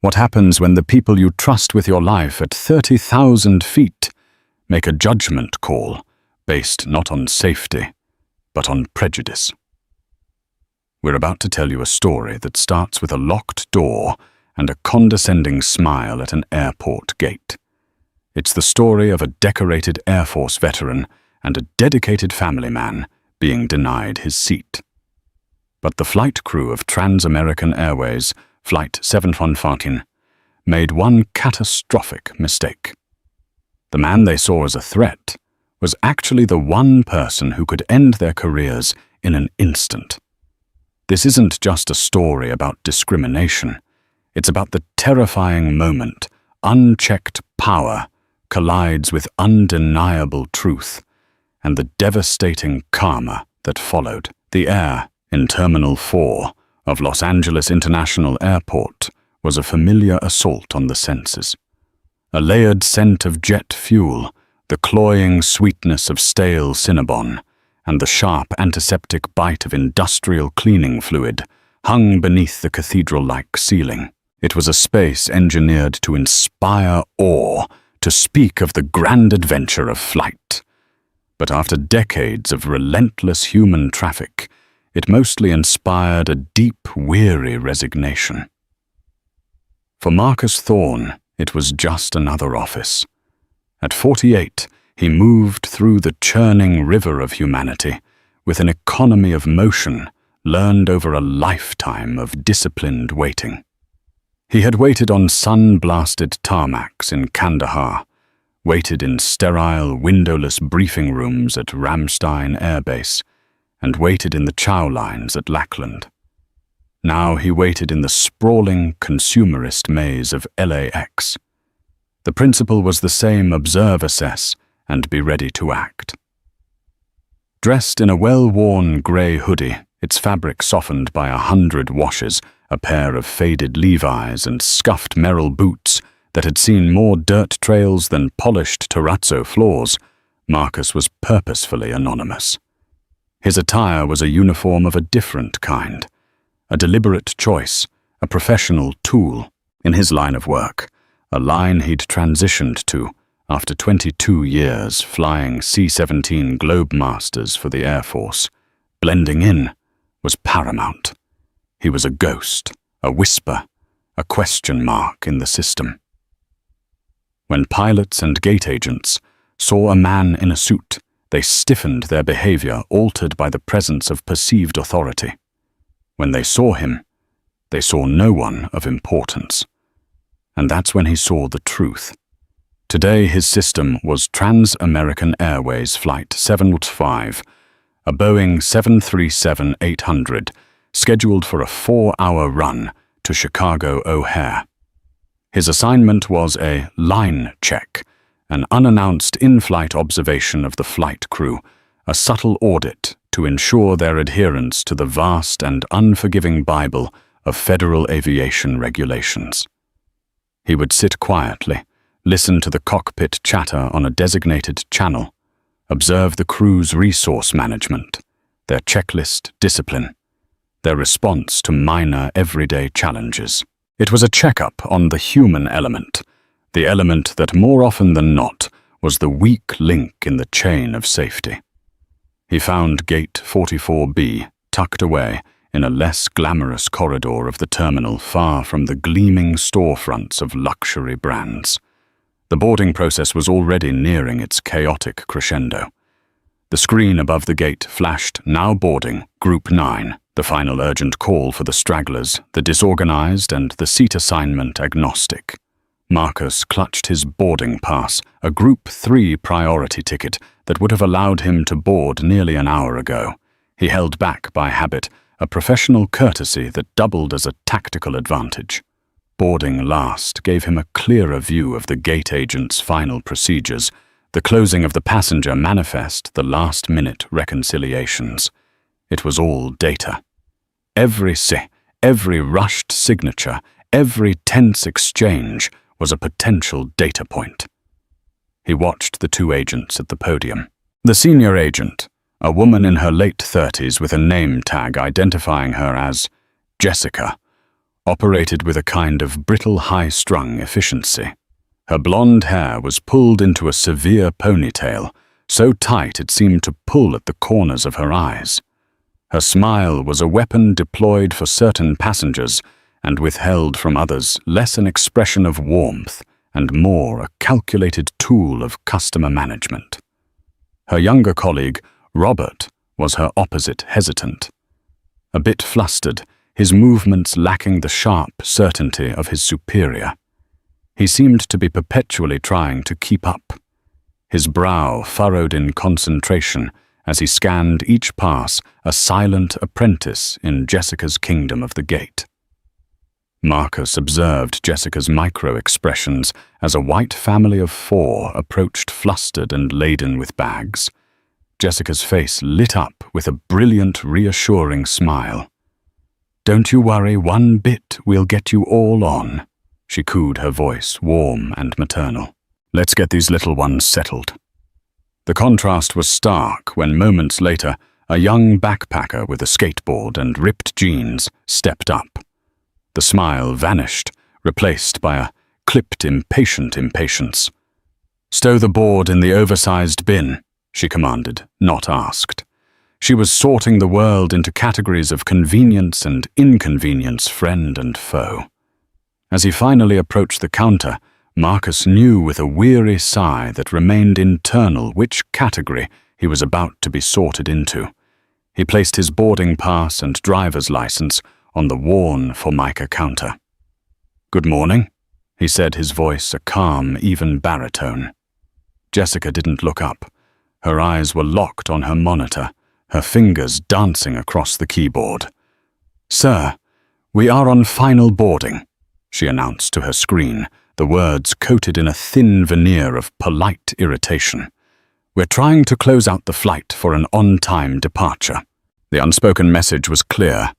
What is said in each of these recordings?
What happens when the people you trust with your life at 30,000 feet make a judgment call based not on safety, but on prejudice? We're about to tell you a story that starts with a locked door and a condescending smile at an airport gate. It's the story of a decorated Air Force veteran and a dedicated family man being denied his seat. But the flight crew of Trans-American Airways Flight 715 made one catastrophic mistake. The man they saw as a threat was actually the one person who could end their careers in an instant. This isn't just a story about discrimination. It's about the terrifying moment unchecked power collides with undeniable truth, and the devastating karma that followed. The air in Terminal 4 of Los Angeles International Airport was a familiar assault on the senses. A layered scent of jet fuel, the cloying sweetness of stale Cinnabon, and the sharp antiseptic bite of industrial cleaning fluid hung beneath the cathedral-like ceiling. It was a space engineered to inspire awe, to speak of the grand adventure of flight. But after decades of relentless human traffic, it mostly inspired a deep, weary resignation. For Marcus Thorne, it was just another office. At 48, he moved through the churning river of humanity with an economy of motion learned over a lifetime of disciplined waiting. He had waited on sun-blasted tarmacs in Kandahar, waited in sterile, windowless briefing rooms at Ramstein Air Base, and waited in the chow lines at Lackland. Now he waited in the sprawling, consumerist maze of LAX. The principle was the same: observe, assess, and be ready to act. Dressed in a well-worn grey hoodie, its fabric softened by 100 washes, a pair of faded Levi's and scuffed Merrill boots that had seen more dirt trails than polished terrazzo floors, Marcus was purposefully anonymous. His attire was a uniform of a different kind, a deliberate choice, a professional tool in his line of work, a line he'd transitioned to after 22 years flying C-17 Globemasters for the Air Force. Blending in was paramount. He was a ghost, a whisper, a question mark in the system. When pilots and gate agents saw a man in a suit, they stiffened their behavior, altered by the presence of perceived authority. When they saw him, they saw no one of importance. And that's when he saw the truth. Today his system was Trans-American Airways Flight 715, a Boeing 737-800, scheduled for a 4-hour run to Chicago O'Hare. His assignment was a line check, an unannounced in-flight observation of the flight crew, a subtle audit to ensure their adherence to the vast and unforgiving Bible of federal aviation regulations. He would sit quietly, listen to the cockpit chatter on a designated channel, observe the crew's resource management, their checklist discipline, their response to minor everyday challenges. It was a checkup on the human element, the element that more often than not was the weak link in the chain of safety. He found Gate 44B tucked away in a less glamorous corridor of the terminal, far from the gleaming storefronts of luxury brands. The boarding process was already nearing its chaotic crescendo. The screen above the gate flashed, "Now boarding, Group 9, the final urgent call for the stragglers, the disorganized and the seat assignment agnostic." Marcus clutched his boarding pass, a Group 3 priority ticket that would have allowed him to board nearly an hour ago. He held back by habit, a professional courtesy that doubled as a tactical advantage. Boarding last gave him a clearer view of the gate agent's final procedures, the closing of the passenger manifest, the last-minute reconciliations. It was all data. Every rushed signature, every tense exchange was a potential data point. He watched the two agents at the podium. The senior agent, a woman in her late 30s with a name tag identifying her as Jessica, operated with a kind of brittle high-strung efficiency. Her blonde hair was pulled into a severe ponytail, so tight it seemed to pull at the corners of her eyes. Her smile was a weapon deployed for certain passengers and withheld from others, less an expression of warmth and more a calculated tool of customer management. Her younger colleague, Robert, was her opposite, hesitant. A bit flustered, his movements lacking the sharp certainty of his superior. He seemed to be perpetually trying to keep up. His brow furrowed in concentration as he scanned each pass, a silent apprentice in Jessica's kingdom of the gate. Marcus observed Jessica's micro-expressions as a white family of 4 approached flustered and laden with bags. Jessica's face lit up with a brilliant, reassuring smile. "Don't you worry one bit, we'll get you all on," she cooed, her voice warm and maternal. "Let's get these little ones settled." The contrast was stark when moments later a young backpacker with a skateboard and ripped jeans stepped up. The smile vanished, replaced by a clipped, impatient impatience. "Stow the board in the oversized bin," she commanded, not asked. She was sorting the world into categories of convenience and inconvenience, friend and foe. As he finally approached the counter, Marcus knew with a weary sigh that remained internal which category he was about to be sorted into. He placed his boarding pass and driver's license on the worn Formica counter. "Good morning," he said, his voice a calm, even baritone. Jessica didn't look up. Her eyes were locked on her monitor, her fingers dancing across the keyboard. "Sir, we are on final boarding," she announced to her screen, the words coated in a thin veneer of polite irritation. "We're trying to close out the flight for an on-time departure." The unspoken message was clear.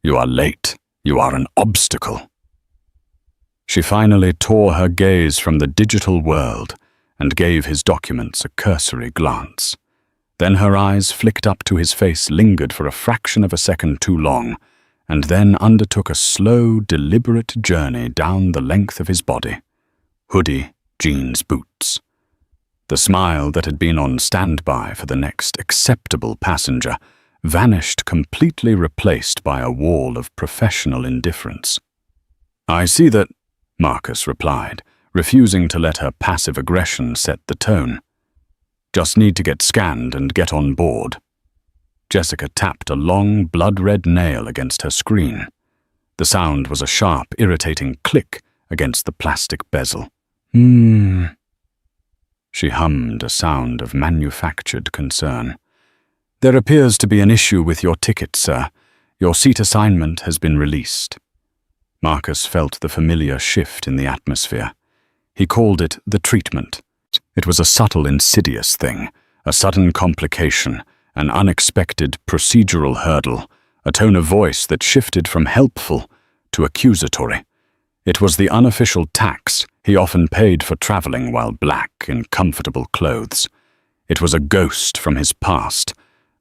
"You are late. You are an obstacle." She finally tore her gaze from the digital world and gave his documents a cursory glance. Then her eyes flicked up to his face, lingered for a fraction of a second too long, and then undertook a slow, deliberate journey down the length of his body. Hoodie, jeans, boots. The smile that had been on standby for the next acceptable passenger vanished, completely replaced by a wall of professional indifference. "I see that," Marcus replied, refusing to let her passive aggression set the tone. "Just need to get scanned and get on board." Jessica tapped a long, blood-red nail against her screen. The sound was a sharp, irritating click against the plastic bezel. She hummed, a sound of manufactured concern. "There appears to be an issue with your ticket, sir. Your seat assignment has been released." Marcus felt the familiar shift in the atmosphere. He called it the treatment. It was a subtle, insidious thing, a sudden complication, an unexpected procedural hurdle, a tone of voice that shifted from helpful to accusatory. It was the unofficial tax he often paid for traveling while black in comfortable clothes. It was a ghost from his past,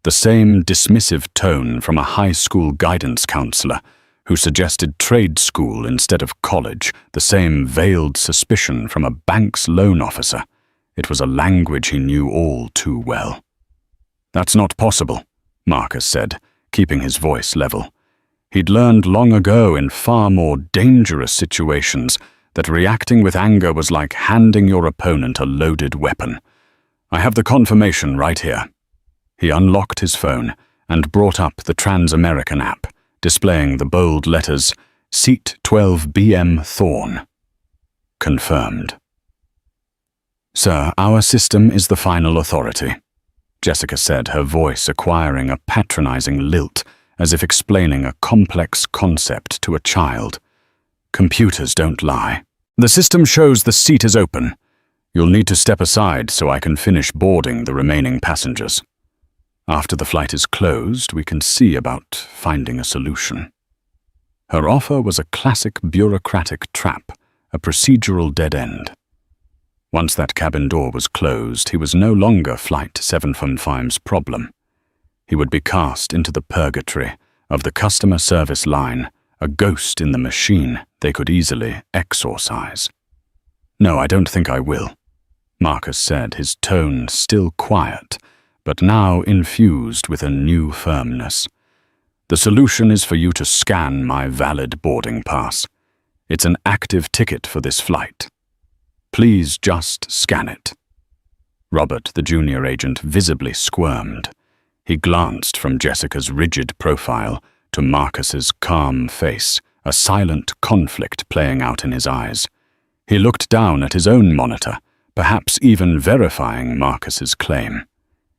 the same dismissive tone from a high school guidance counselor who suggested trade school instead of college, the same veiled suspicion from a bank's loan officer. It was a language he knew all too well. "That's not possible," Marcus said, keeping his voice level. He'd learned long ago in far more dangerous situations that reacting with anger was like handing your opponent a loaded weapon. "I have the confirmation right here." He unlocked his phone and brought up the Trans-American app, displaying the bold letters, "Seat 12 BM Thorn." Confirmed. "Sir, our system is the final authority," Jessica said, her voice acquiring a patronizing lilt, as if explaining a complex concept to a child. "Computers don't lie. The system shows the seat is open. You'll need to step aside so I can finish boarding the remaining passengers. After the flight is closed, we can see about finding a solution." Her offer was a classic bureaucratic trap, a procedural dead end. Once that cabin door was closed, he was no longer Flight 715's problem. He would be cast into the purgatory of the customer service line a ghost in the machine they could easily exorcise. "No, I don't think I will," Marcus said, his tone still quiet, but now infused with a new firmness. "The solution is for you to scan my valid boarding pass. It's an active ticket for this flight. Please just scan it." Robert, the junior agent, visibly squirmed. He glanced from Jessica's rigid profile to Marcus's calm face, a silent conflict playing out in his eyes. He looked down at his own monitor, perhaps even verifying Marcus's claim.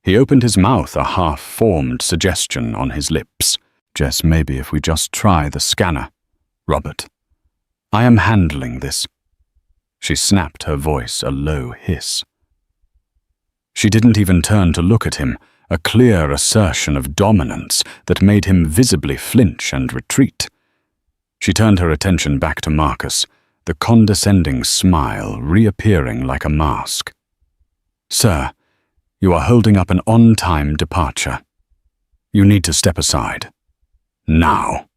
He opened his mouth, a half-formed suggestion on his lips. "Jess, maybe if we just try the scanner." "Robert, I am handling this." She snapped, her voice a low hiss. She didn't even turn to look at him, a clear assertion of dominance that made him visibly flinch and retreat. She turned her attention back to Marcus, the condescending smile reappearing like a mask. "Sir, you are holding up an on-time departure. You need to step aside. Now."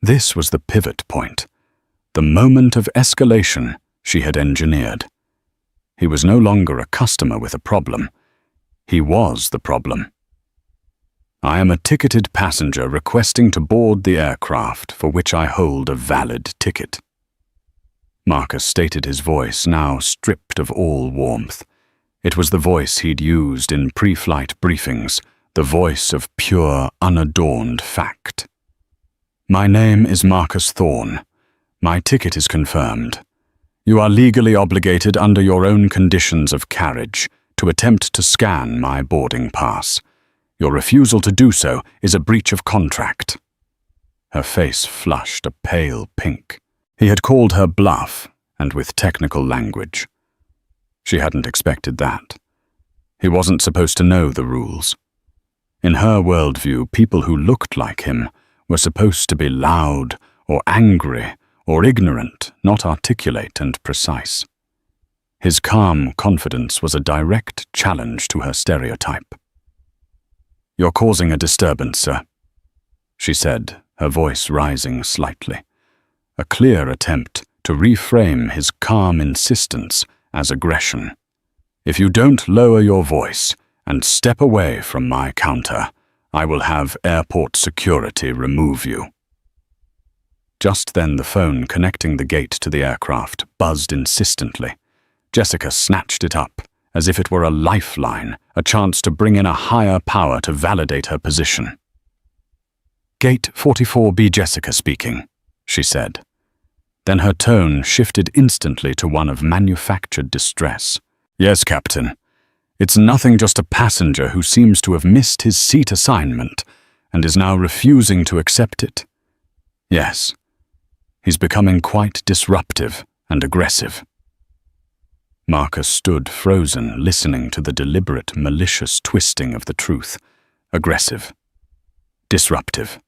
This was the pivot point, the moment of escalation she had engineered. He was no longer a customer with a problem. He was the problem. "I am a ticketed passenger requesting to board the aircraft for which I hold a valid ticket." Marcus stated, his voice now stripped of all warmth. It was the voice he'd used in pre-flight briefings, the voice of pure, unadorned fact. "My name is Marcus Thorne. My ticket is confirmed. You are legally obligated under your own conditions of carriage to attempt to scan my boarding pass. Your refusal to do so is a breach of contract." Her face flushed a pale pink. He had called her bluff, and with technical language. She hadn't expected that. He wasn't supposed to know the rules. In her worldview, people who looked like him were supposed to be loud or angry or ignorant, not articulate and precise. His calm confidence was a direct challenge to her stereotype. "You're causing a disturbance, sir," she said, her voice rising slightly. A clear attempt to reframe his calm insistence as aggression. "If you don't lower your voice and step away from my counter, I will have airport security remove you." Just then the phone connecting the gate to the aircraft buzzed insistently. Jessica snatched it up, as if it were a lifeline, a chance to bring in a higher power to validate her position. "Gate 44B, Jessica speaking," she said. Then her tone shifted instantly to one of manufactured distress. "Yes, Captain. It's nothing, just a passenger who seems to have missed his seat assignment and is now refusing to accept it. Yes. He's becoming quite disruptive and aggressive." Marcus stood frozen, listening to the deliberate, malicious twisting of the truth. Aggressive. Disruptive.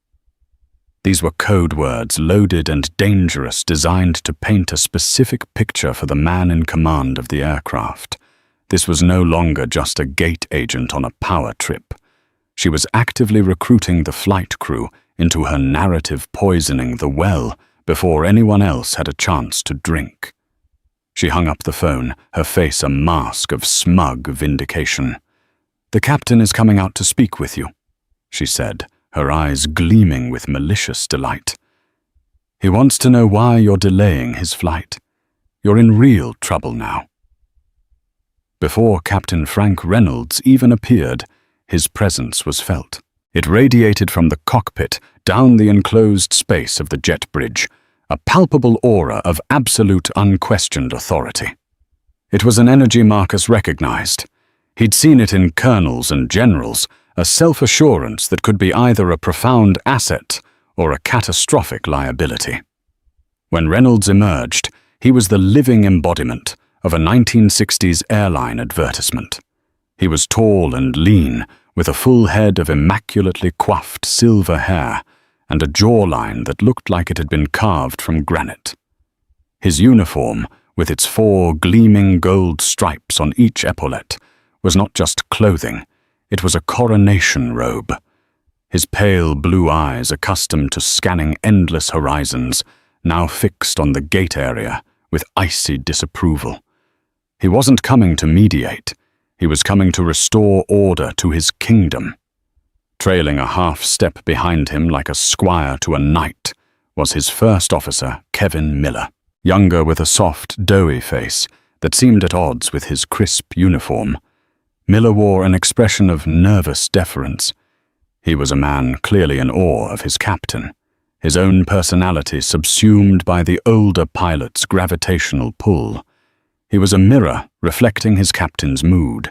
These were code words, loaded and dangerous, designed to paint a specific picture for the man in command of the aircraft. This was no longer just a gate agent on a power trip. She was actively recruiting the flight crew into her narrative, poisoning the well before anyone else had a chance to drink. She hung up the phone, her face a mask of smug vindication. "The captain is coming out to speak with you," she said, her eyes gleaming with malicious delight. "He wants to know why you're delaying his flight. You're in real trouble now." Before Captain Frank Reynolds even appeared, his presence was felt. It radiated from the cockpit down the enclosed space of the jet bridge, a palpable aura of absolute unquestioned authority. It was an energy Marcus recognized. He'd seen it in colonels and generals, a self-assurance that could be either a profound asset or a catastrophic liability. When Reynolds emerged, he was the living embodiment of a 1960s airline advertisement. He was tall and lean, with a full head of immaculately coiffed silver hair and a jawline that looked like it had been carved from granite. His uniform, with its 4 gleaming gold stripes on each epaulette, was not just clothing, it was a coronation robe. His pale blue eyes, accustomed to scanning endless horizons, now fixed on the gate area with icy disapproval. He wasn't coming to mediate. He was coming to restore order to his kingdom. Trailing a half-step behind him like a squire to a knight was his first officer, Kevin Miller, younger with a soft, doughy face that seemed at odds with his crisp uniform. Miller wore an expression of nervous deference. He was a man clearly in awe of his captain, his own personality subsumed by the older pilot's gravitational pull. He was a mirror reflecting his captain's mood,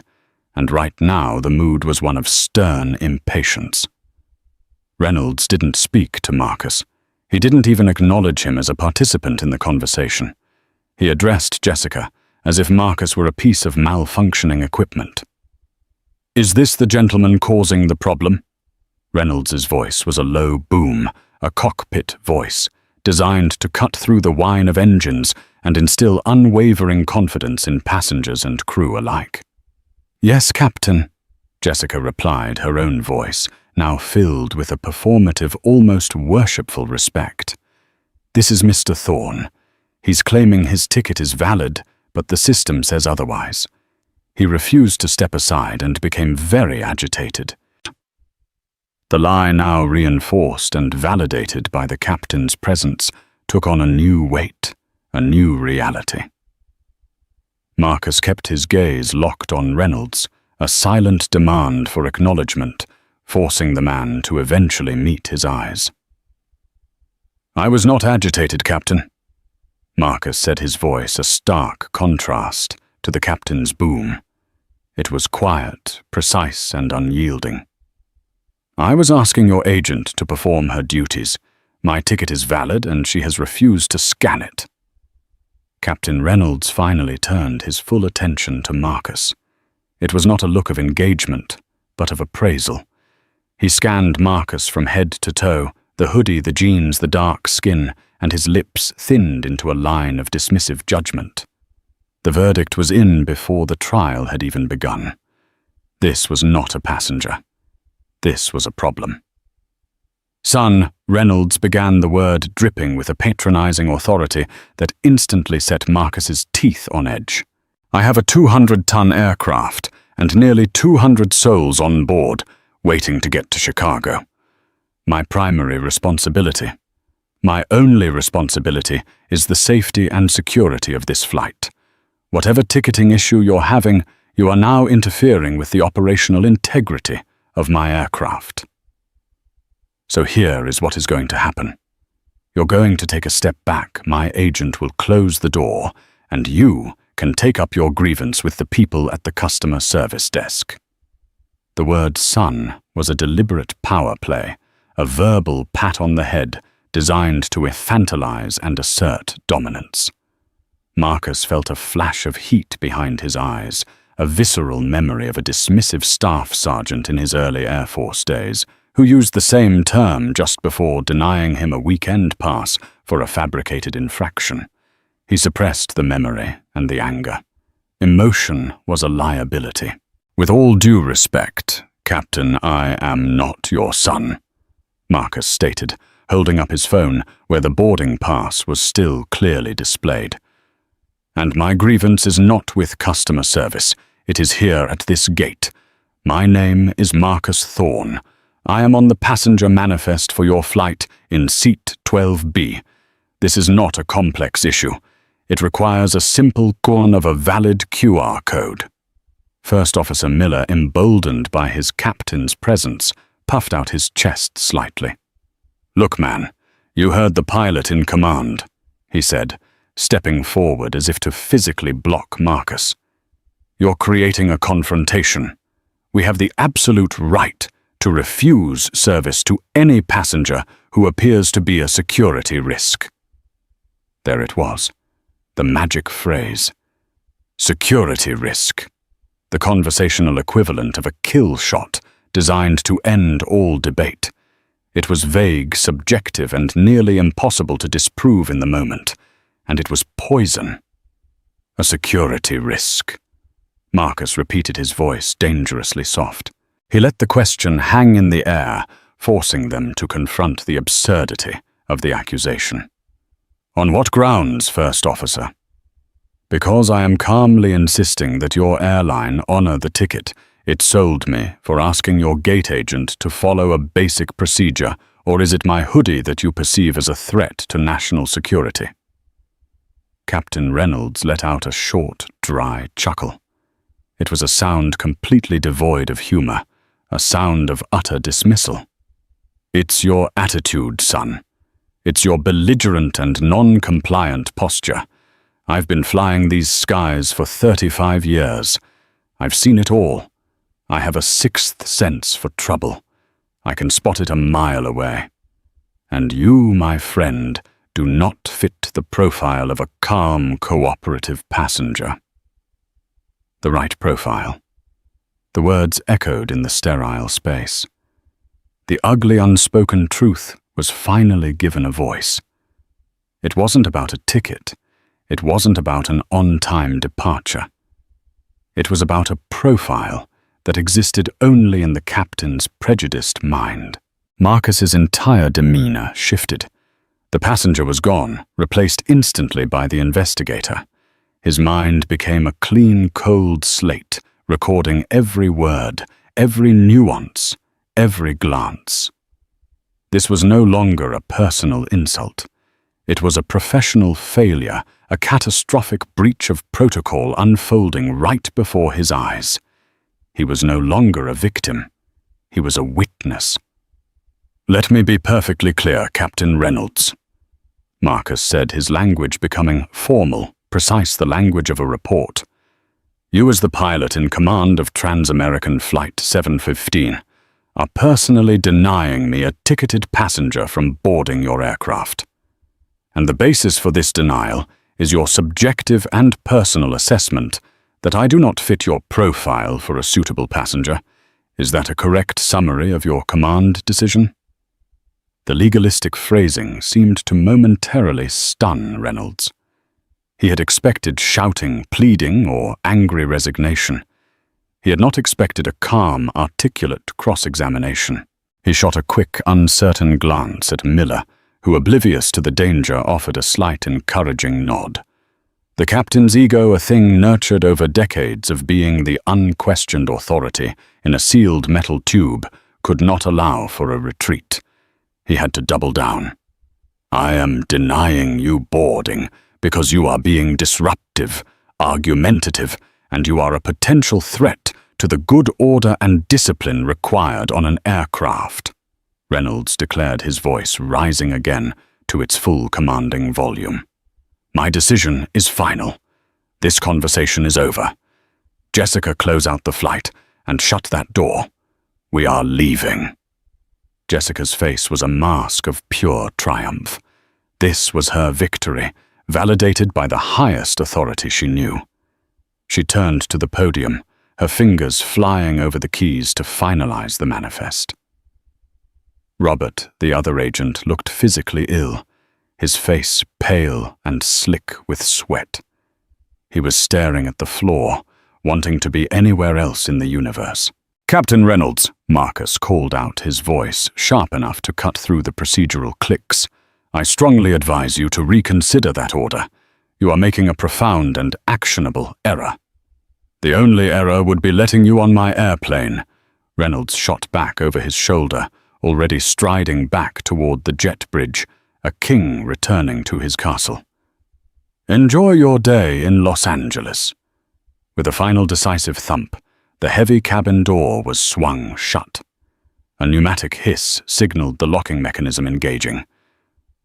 and right now the mood was one of stern impatience. Reynolds didn't speak to Marcus. He didn't even acknowledge him as a participant in the conversation. He addressed Jessica as if Marcus were a piece of malfunctioning equipment. "Is this the gentleman causing the problem?" Reynolds's voice was a low boom, a cockpit voice, designed to cut through the whine of engines and instill unwavering confidence in passengers and crew alike. "Yes, Captain," Jessica replied, her own voice now filled with a performative, almost worshipful respect. "This is Mr. Thorne. He's claiming his ticket is valid, but the system says otherwise." He refused to step aside and became very agitated. The lie, now reinforced and validated by the captain's presence, took on a new weight, a new reality. Marcus kept his gaze locked on Reynolds, a silent demand for acknowledgement, forcing the man to eventually meet his eyes. "I was not agitated, Captain," Marcus said, his voice a stark contrast to the captain's boom. It was quiet, precise, and unyielding. "I was asking your agent to perform her duties. My ticket is valid, and she has refused to scan it." Captain Reynolds finally turned his full attention to Marcus. It was not a look of engagement, but of appraisal. He scanned Marcus from head to toe, the hoodie, the jeans, the dark skin, and his lips thinned into a line of dismissive judgment. The verdict was in before the trial had even begun. This was not a passenger. This was a problem. "Son," Reynolds began, the word dripping with a patronizing authority that instantly set Marcus's teeth on edge. "I have a 200-ton aircraft and nearly 200 souls on board, waiting to get to Chicago. My primary responsibility, my only responsibility, is the safety and security of this flight. Whatever ticketing issue you're having, you are now interfering with the operational integrity of my aircraft. So here is what is going to happen. You're going to take a step back, my agent will close the door, and you can take up your grievance with the people at the customer service desk." The word "son" was a deliberate power play, a verbal pat on the head designed to infantilize and assert dominance. Marcus felt a flash of heat behind his eyes, a visceral memory of a dismissive staff sergeant in his early Air Force days, who used the same term just before denying him a weekend pass for a fabricated infraction. He suppressed the memory and the anger. Emotion was a liability. "With all due respect, Captain, I am not your son," Marcus stated, holding up his phone where the boarding pass was still clearly displayed. "And my grievance is not with customer service. It is here at this gate. My name is Marcus Thorne. I am on the passenger manifest for your flight in seat 12B. This is not a complex issue. It requires a simple scan of a valid QR code." First Officer Miller, emboldened by his captain's presence, puffed out his chest slightly. "Look, man, you heard the pilot in command," he said, stepping forward as if to physically block Marcus. "You're creating a confrontation. We have the absolute right to refuse service to any passenger who appears to be a security risk." There it was, the magic phrase. Security risk. The conversational equivalent of a kill shot designed to end all debate. It was vague, subjective, and nearly impossible to disprove in the moment. And it was poison. A security risk. Marcus repeated, his voice dangerously soft. He let the question hang in the air, forcing them to confront the absurdity of the accusation. "On what grounds, First Officer?" "Because I am calmly insisting that your airline honor the ticket it sold me for asking your gate agent to follow a basic procedure, or is it my hoodie that you perceive as a threat to national security?" Captain Reynolds let out a short, dry chuckle. It was a sound completely devoid of humor, a sound of utter dismissal. "It's your attitude, son. It's your belligerent and non-compliant posture. I've been flying these skies for 35 years. I've seen it all. I have a sixth sense for trouble. I can spot it a mile away. And you, my friend, do not fit the profile of a calm, cooperative passenger." The right profile. The words echoed in the sterile space. The ugly unspoken truth was finally given a voice. It wasn't about a ticket. It wasn't about an on-time departure. It was about a profile that existed only in the captain's prejudiced mind. Marcus's entire demeanor shifted. The passenger was gone, replaced instantly by the investigator. His mind became a clean, cold slate, recording every word, every nuance, every glance. This was no longer a personal insult. It was a professional failure, a catastrophic breach of protocol unfolding right before his eyes. He was no longer a victim. He was a witness. "Let me be perfectly clear, Captain Reynolds," Marcus said, his language becoming formal, precise, the language of a report. "You, as the pilot in command of Trans-American Flight 715, are personally denying me a ticketed passenger from boarding your aircraft. And the basis for this denial is your subjective and personal assessment that I do not fit your profile for a suitable passenger. Is that a correct summary of your command decision?" The legalistic phrasing seemed to momentarily stun Reynolds. He had expected shouting, pleading, or angry resignation. He had not expected a calm, articulate cross-examination. He shot a quick, uncertain glance at Miller, who, oblivious to the danger, offered a slight, encouraging nod. The captain's ego, a thing nurtured over decades of being the unquestioned authority in a sealed metal tube, could not allow for a retreat. He had to double down. "I am denying you boarding because you are being disruptive, argumentative, and you are a potential threat to the good order and discipline required on an aircraft," Reynolds declared, his voice rising again to its full commanding volume. "My decision is final. This conversation is over. Jessica, close out the flight and shut that door. We are leaving." Jessica's face was a mask of pure triumph. This was her victory, validated by the highest authority she knew. She turned to the podium, her fingers flying over the keys to finalize the manifest. Robert, the other agent, looked physically ill, his face pale and slick with sweat. He was staring at the floor, wanting to be anywhere else in the universe. "Captain Reynolds," Marcus called out, his voice sharp enough to cut through the procedural clicks, "I strongly advise you to reconsider that order. You are making a profound and actionable error." "The only error would be letting you on my airplane," Reynolds shot back over his shoulder, already striding back toward the jet bridge, a king returning to his castle. "Enjoy your day in Los Angeles." With a final decisive thump, the heavy cabin door was swung shut. A pneumatic hiss signaled the locking mechanism engaging.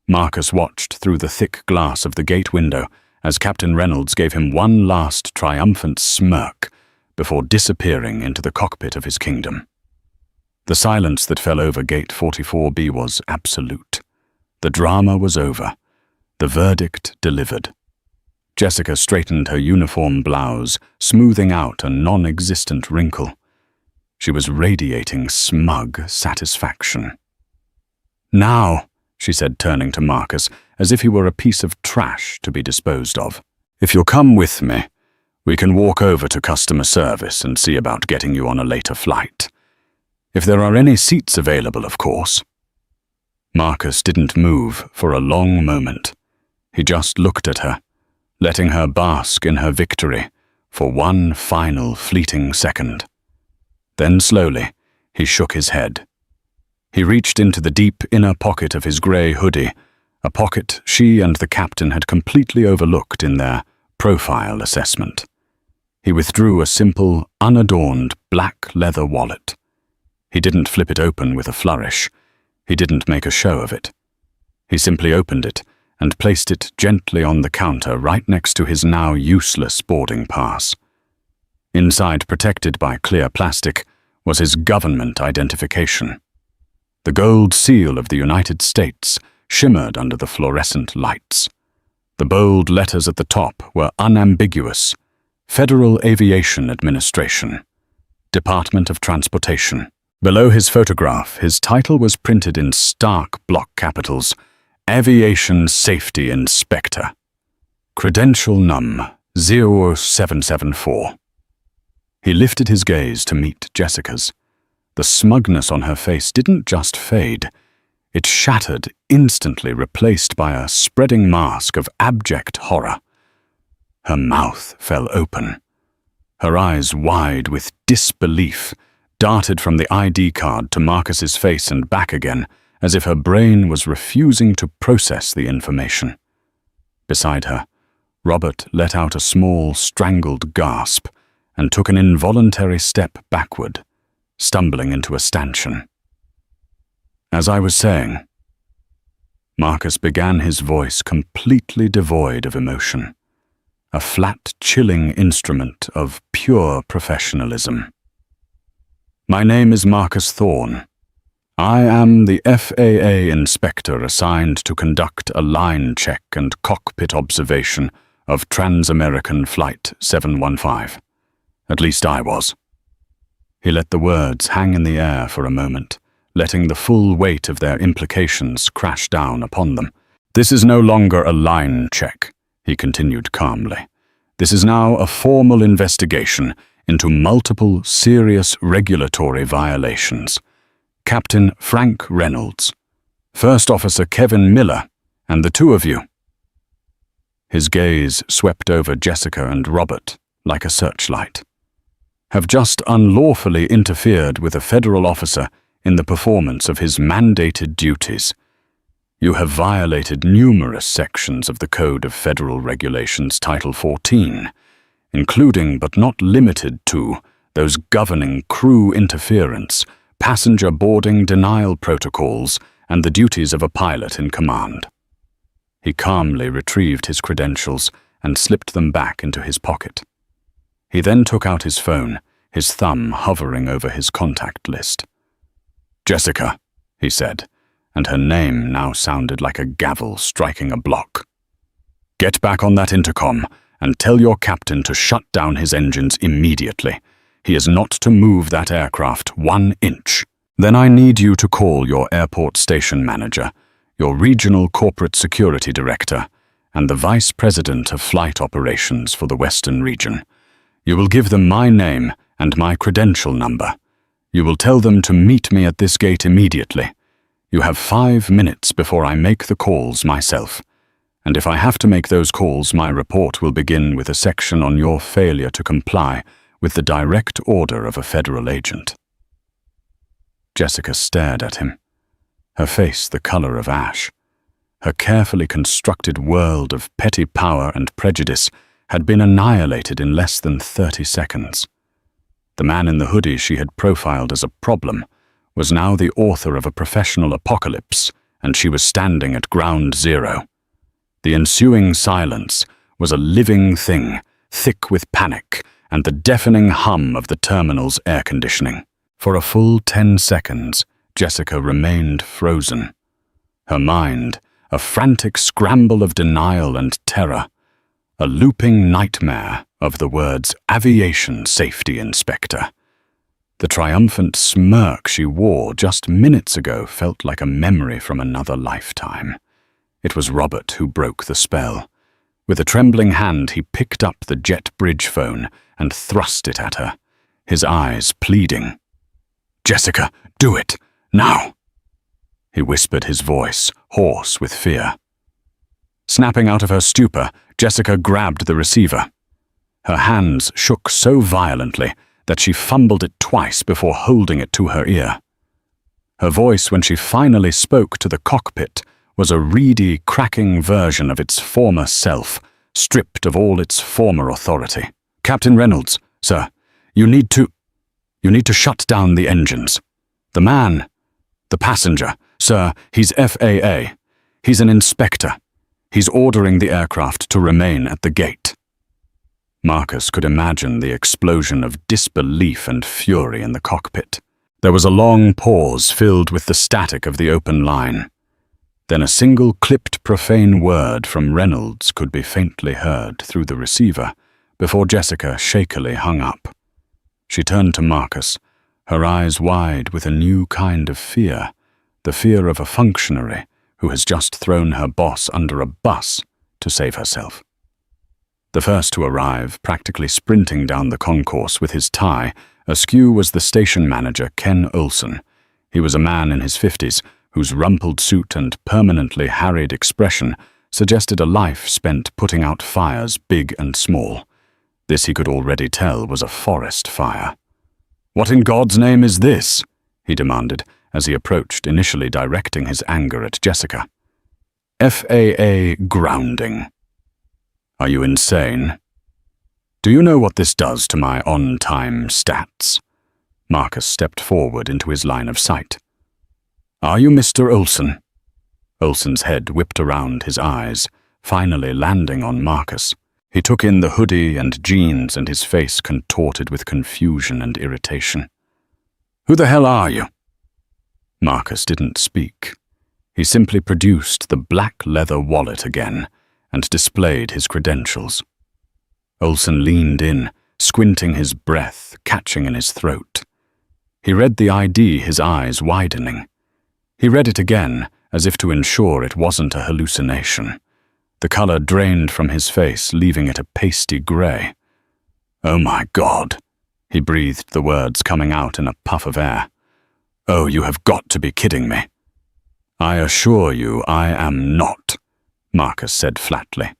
Marcus watched through the thick glass of the gate window as Captain Reynolds gave him one last triumphant smirk before disappearing into the cockpit of his kingdom. The silence that fell over Gate 44B was absolute. The drama was over. The verdict delivered. Jessica straightened her uniform blouse, smoothing out a non-existent wrinkle. She was radiating smug satisfaction. "Now," she said, turning to Marcus, as if he were a piece of trash to be disposed of, "if you'll come with me, we can walk over to customer service and see about getting you on a later flight. If there are any seats available, of course." Marcus didn't move for a long moment. He just looked at her, letting her bask in her victory for one final fleeting second. Then slowly, he shook his head. He reached into the deep inner pocket of his grey hoodie, a pocket she and the captain had completely overlooked in their profile assessment. He withdrew a simple, unadorned black leather wallet. He didn't flip it open with a flourish. He didn't make a show of it. He simply opened it and placed it gently on the counter right next to his now useless boarding pass. Inside, protected by clear plastic, was his government identification. The gold seal of the United States shimmered under the fluorescent lights. The bold letters at the top were unambiguous: Federal Aviation Administration, Department of Transportation. Below his photograph, his title was printed in stark block capitals: Aviation Safety Inspector. Credential Num 0774. He lifted his gaze to meet Jessica's. The smugness on her face didn't just fade. It shattered, instantly replaced by a spreading mask of abject horror. Her mouth fell open. Her eyes, wide with disbelief, darted from the ID card to Marcus's face and back again, as if her brain was refusing to process the information. Beside her, Robert let out a small, strangled gasp and took an involuntary step backward, stumbling into a stanchion. As I was saying, Marcus began, his voice completely devoid of emotion, a flat, chilling instrument of pure professionalism. "My name is Marcus Thorne. I am the FAA inspector assigned to conduct a line check and cockpit observation of Trans-American Flight 715. At least I was." He let the words hang in the air for a moment, letting the full weight of their implications crash down upon them. "This is no longer a line check," he continued calmly. "This is now a formal investigation into multiple serious regulatory violations. Captain Frank Reynolds, First Officer Kevin Miller, and the two of you." His gaze swept over Jessica and Robert like a searchlight. "Have just unlawfully interfered with a federal officer in the performance of his mandated duties. You have violated numerous sections of the Code of Federal Regulations Title 14, including but not limited to those governing crew interference, passenger boarding denial protocols, and the duties of a pilot in command." He calmly retrieved his credentials and slipped them back into his pocket. He then took out his phone, his thumb hovering over his contact list. "Jessica," he said, and her name now sounded like a gavel striking a block. "Get back on that intercom and tell your captain to shut down his engines immediately. He is not to move that aircraft 1 inch. Then I need you to call your airport station manager, your regional corporate security director, and the vice president of flight operations for the Western region. You will give them my name and my credential number. You will tell them to meet me at this gate immediately. You have 5 minutes before I make the calls myself. And if I have to make those calls, my report will begin with a section on your failure to comply with the direct order of a federal agent." Jessica stared at him, her face the color of ash. Her carefully constructed world of petty power and prejudice had been annihilated in less than 30 seconds. The man in the hoodie she had profiled as a problem was now the author of a professional apocalypse, and she was standing at ground zero. The ensuing silence was a living thing, thick with panic and the deafening hum of the terminal's air conditioning. For a full 10 seconds, Jessica remained frozen. Her mind, a frantic scramble of denial and terror, a looping nightmare of the words "Aviation Safety Inspector." The triumphant smirk she wore just minutes ago felt like a memory from another lifetime. It was Robert who broke the spell. With a trembling hand, he picked up the jet bridge phone and thrust it at her, his eyes pleading. Jessica, do it, now! He whispered, his voice hoarse with fear. Snapping out of her stupor, Jessica grabbed the receiver. Her hands shook so violently that she fumbled it twice before holding it to her ear. Her voice, when she finally spoke to the cockpit, was a reedy, cracking version of its former self, stripped of all its former authority. "Captain Reynolds, sir, you need to shut down the engines. The passenger, sir, he's FAA. He's an inspector. He's ordering the aircraft to remain at the gate." Marcus could imagine the explosion of disbelief and fury in the cockpit. There was a long pause filled with the static of the open line. Then a single clipped profane word from Reynolds could be faintly heard through the receiver before Jessica shakily hung up. She turned to Marcus, her eyes wide with a new kind of fear, the fear of a functionary who has just thrown her boss under a bus to save herself. The first to arrive, practically sprinting down the concourse with his tie askew, was the station manager, Ken Olson. He was a man in his 50s, whose rumpled suit and permanently harried expression suggested a life spent putting out fires big and small. This, he could already tell, was a forest fire. "What in God's name is this?" he demanded as he approached, initially directing his anger at Jessica. "FAA grounding. Are you insane? Do you know what this does to my on-time stats?" Marcus stepped forward into his line of sight. "Are you Mr. Olson?" Olson's head whipped around, his eyes finally landing on Marcus. He took in the hoodie and jeans, and his face contorted with confusion and irritation. "Who the hell are you?" Marcus didn't speak. He simply produced the black leather wallet again and displayed his credentials. Olson leaned in, squinting, his breath catching in his throat. He read the ID, his eyes widening. He read it again, as if to ensure it wasn't a hallucination. The color drained from his face, leaving it a pasty gray. "Oh my God," he breathed, the words coming out in a puff of air. "Oh, you have got to be kidding me." "I assure you I am not," Marcus said flatly.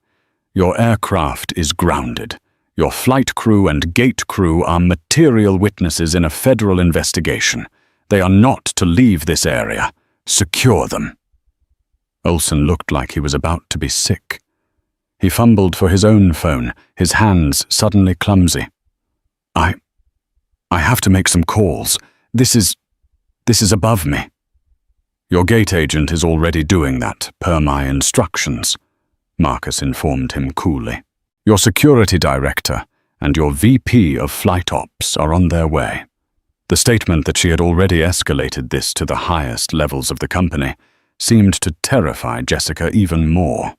"Your aircraft is grounded. Your flight crew and gate crew are material witnesses in a federal investigation. They are not to leave this area. Secure them." Olson looked like he was about to be sick. He fumbled for his own phone, his hands suddenly clumsy. I have to make some calls. This is above me." "Your gate agent is already doing that, per my instructions," Marcus informed him coolly. "Your security director and your VP of flight ops are on their way." The statement that she had already escalated this to the highest levels of the company seemed to terrify Jessica even more.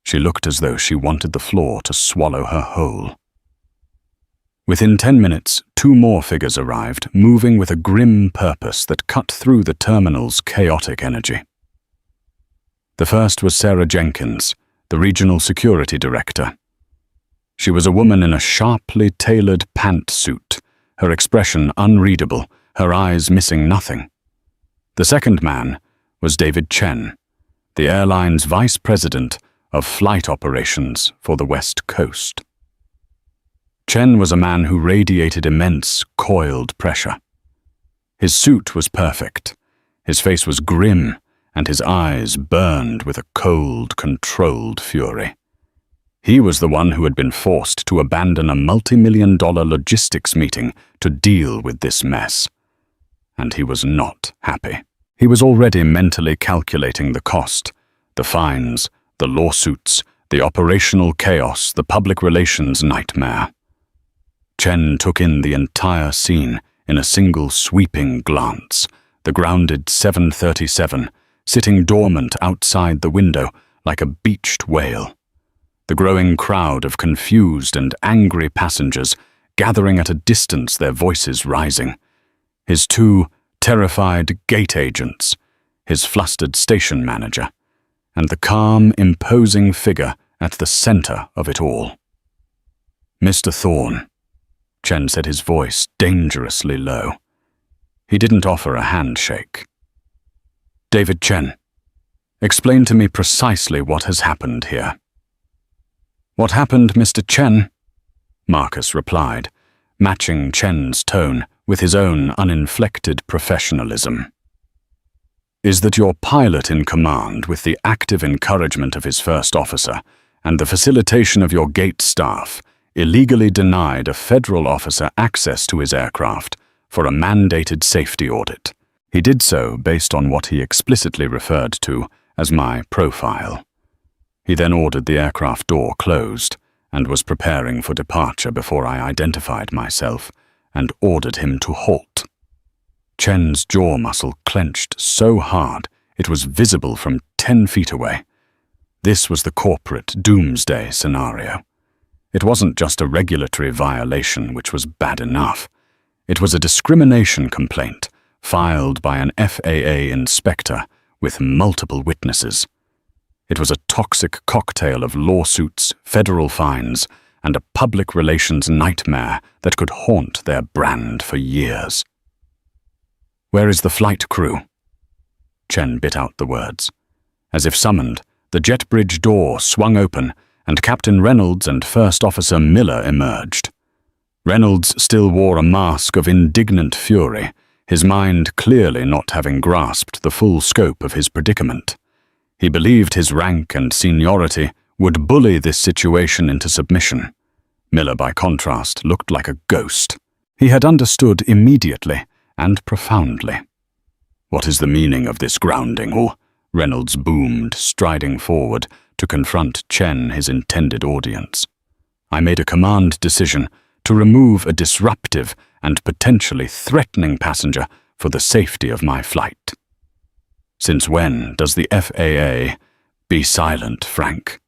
She looked as though she wanted the floor to swallow her whole. Within 10 minutes, 2 more figures arrived, moving with a grim purpose that cut through the terminal's chaotic energy. The first was Sarah Jenkins, the regional security director. She was a woman in a sharply tailored pantsuit, her expression unreadable, her eyes missing nothing. The second man was David Chen, the airline's vice president of flight operations for the West Coast. Chen was a man who radiated immense, coiled pressure. His suit was perfect, his face was grim, and his eyes burned with a cold, controlled fury. He was the one who had been forced to abandon a multi-million-dollar logistics meeting to deal with this mess. And he was not happy. He was already mentally calculating the cost, the fines, the lawsuits, the operational chaos, the public relations nightmare. Chen took in the entire scene in a single sweeping glance, the grounded 737 sitting dormant outside the window like a beached whale. The growing crowd of confused and angry passengers gathering at a distance, their voices rising. His 2 terrified gate agents, his flustered station manager, and the calm, imposing figure at the center of it all. "Mr. Thorne," Chen said, his voice dangerously low. He didn't offer a handshake. "David Chen, explain to me precisely what has happened here." "What happened, Mr. Chen?" Marcus replied, matching Chen's tone with his own uninflected professionalism. "Is that your pilot in command, with the active encouragement of his first officer and the facilitation of your gate staff, illegally denied a federal officer access to his aircraft for a mandated safety audit. He did so based on what he explicitly referred to as my profile. He then ordered the aircraft door closed and was preparing for departure before I identified myself and ordered him to halt." Chen's jaw muscle clenched so hard it was visible from 10 feet away. This was the corporate doomsday scenario. It wasn't just a regulatory violation, which was bad enough. It was a discrimination complaint filed by an FAA inspector with multiple witnesses. It was a toxic cocktail of lawsuits, federal fines, and a public relations nightmare that could haunt their brand for years. "Where is the flight crew?" Chen bit out the words. As if summoned, the jet bridge door swung open and Captain Reynolds and First Officer Miller emerged. Reynolds still wore a mask of indignant fury, his mind clearly not having grasped the full scope of his predicament. He believed his rank and seniority would bully this situation into submission. Miller, by contrast, looked like a ghost. He had understood immediately and profoundly. "What is the meaning of this grounding?" Reynolds boomed, striding forward to confront Chen, his intended audience. "I made a command decision to remove a disruptive and potentially threatening passenger for the safety of my flight." "Since when does the FAA—" "Be silent, Frank."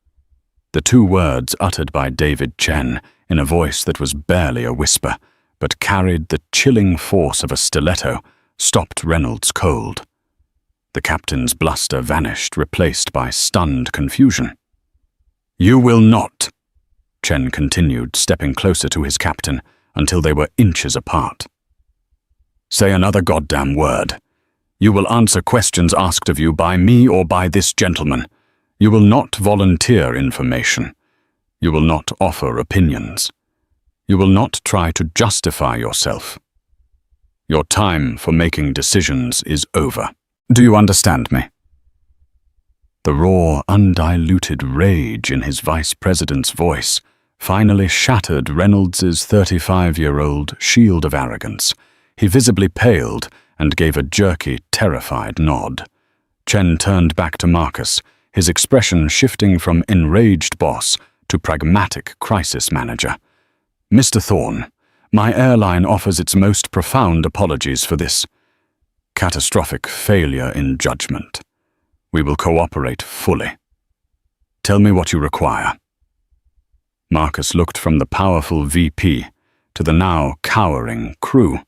The two words uttered by David Chen in a voice that was barely a whisper, but carried the chilling force of a stiletto, stopped Reynolds cold. The captain's bluster vanished, replaced by stunned confusion. "You will not," Chen continued, stepping closer to his captain until they were inches apart. "Say another goddamn word. You will answer questions asked of you by me or by this gentleman. You will not volunteer information. You will not offer opinions. You will not try to justify yourself. Your time for making decisions is over. Do you understand me?" The raw, undiluted rage in his vice president's voice finally shattered Reynolds's 35-year-old shield of arrogance. He visibly paled and gave a jerky, terrified nod. Chen turned back to Marcus, his expression shifting from enraged boss to pragmatic crisis manager. "Mr. Thorne, my airline offers its most profound apologies for this catastrophic failure in judgment. We will cooperate fully. Tell me what you require." Marcus looked from the powerful VP to the now cowering crew.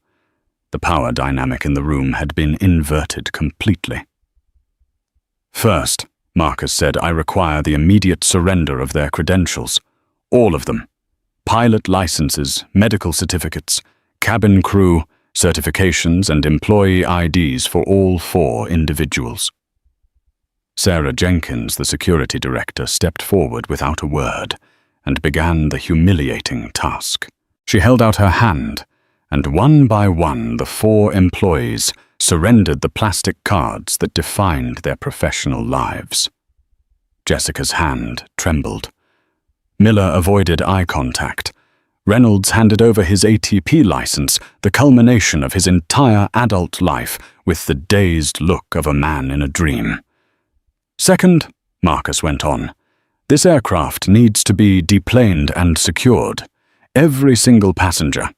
The power dynamic in the room had been inverted completely. "First," Marcus said, "I require the immediate surrender of their credentials. All of them. Pilot licenses, medical certificates, cabin crew, certifications, and employee IDs for all 4 individuals." Sarah Jenkins, the security director, stepped forward without a word and began the humiliating task. She held out her hand, and one by one the 4 employees surrendered the plastic cards that defined their professional lives. Jessica's hand trembled. Miller avoided eye contact. Reynolds handed over his ATP license, the culmination of his entire adult life, with the dazed look of a man in a dream. "Second," Marcus went on, "this aircraft needs to be deplaned and secured. Every single passenger.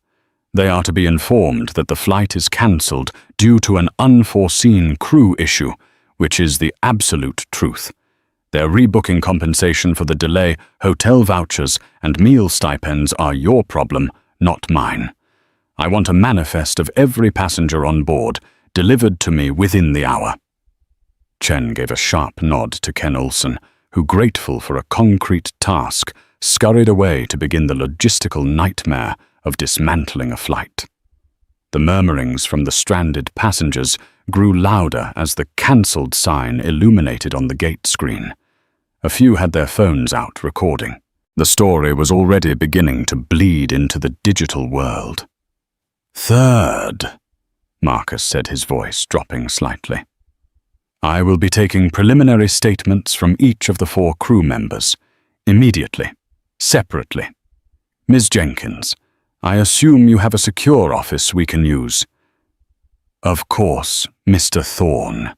They are to be informed that the flight is cancelled due to an unforeseen crew issue, which is the absolute truth. Their rebooking compensation for the delay, hotel vouchers, and meal stipends are your problem, not mine. I want a manifest of every passenger on board, delivered to me within the hour." Chen gave a sharp nod to Ken Olsen, who, grateful for a concrete task, scurried away to begin the logistical nightmare of dismantling a flight. The murmurings from the stranded passengers grew louder as the "cancelled" sign illuminated on the gate screen. A few had their phones out recording. The story was already beginning to bleed into the digital world. "Third," Marcus said, his voice dropping slightly. "I will be taking preliminary statements from each of the 4 crew members, immediately, separately. Ms. Jenkins, I assume you have a secure office we can use." "Of course, Mr. Thorne,"